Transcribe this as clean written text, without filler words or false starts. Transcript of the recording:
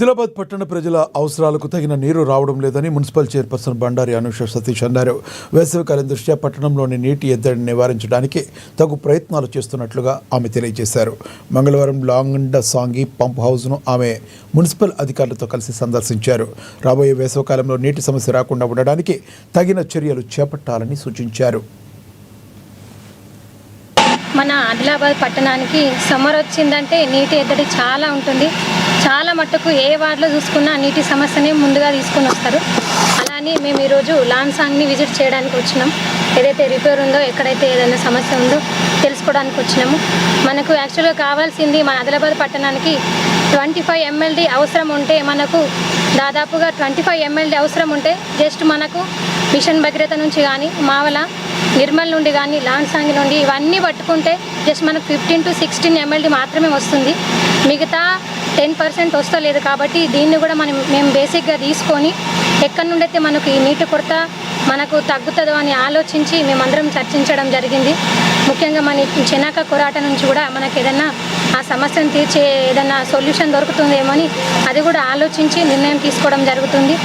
ఆదిలాబాద్ పట్టణ ప్రజల అవసరాలకు తగిన నీరు రావడం లేదని మున్సిపల్ చైర్పర్సన్ బండారి అనూష సతీష్ అన్నారు. వేసవికాలం దృష్ట్యా పట్టణంలోని నీటి ఎద్దడిని నివారించడానికి తగు ప్రయత్నాలు చేస్తున్నట్లుగా ఆమె తెలియజేశారు. మంగళవారం లాంగండ సాంగి పంప్ హౌస్ను ఆమె మున్సిపల్ అధికారులతో కలిసి సందర్శించారు. రాబోయే వేసవికాలంలో నీటి సమస్య రాకుండా ఉండడానికి తగిన చర్యలు చేపట్టాలని సూచించారు. మన ఆదిలాబాద్ పట్టణానికి సమ్మర్ వచ్చిందంటే నీటి ఎద్దడి చాలా ఉంటుంది. చాలా మట్టుకు ఏ వార్డులో చూసుకున్నా నీటి సమస్యనే ముందుగా తీసుకొని వస్తారు. అలానే మేము ఈరోజు లాన్సాంగ్ని విజిట్ చేయడానికి వచ్చినాం. ఏదైతే రిపేర్ ఉందో, ఎక్కడైతే ఏదైనా సమస్య ఉందో తెలుసుకోవడానికి వచ్చినాము. మనకు యాక్చువల్గా కావాల్సింది మన ఆదిలాబాద్ పట్టణానికి 25 MLD అవసరం ఉంటే, మనకు దాదాపుగా 25 MLD అవసరం ఉంటే జస్ట్ మనకు మిషన్ భగీరథ నుంచి కానీ, మావల నిర్మల్ నుండి కానీ, లాన్సాంగి నుండి ఇవన్నీ పట్టుకుంటే జస్ట్ మనకు 15 to 16 MLD మాత్రమే వస్తుంది. మిగతా 10% వస్తలేదు. కాబట్టి దీన్ని కూడా మేము బేసిక్గా తీసుకొని ఎక్కడి నుండి అయితే మనకు ఈ నీటి కొరత మనకు తగ్గుతుందో అని ఆలోచించి మేమందరం చర్చించడం జరిగింది. ముఖ్యంగా మన చెనాక కొరాట నుంచి కూడా మనకు ఏదైనా ఆ సమస్యను తీర్చే ఏదైనా సొల్యూషన్ దొరుకుతుందేమో అని అది కూడా ఆలోచించి నిర్ణయం తీసుకోవడం జరుగుతుంది.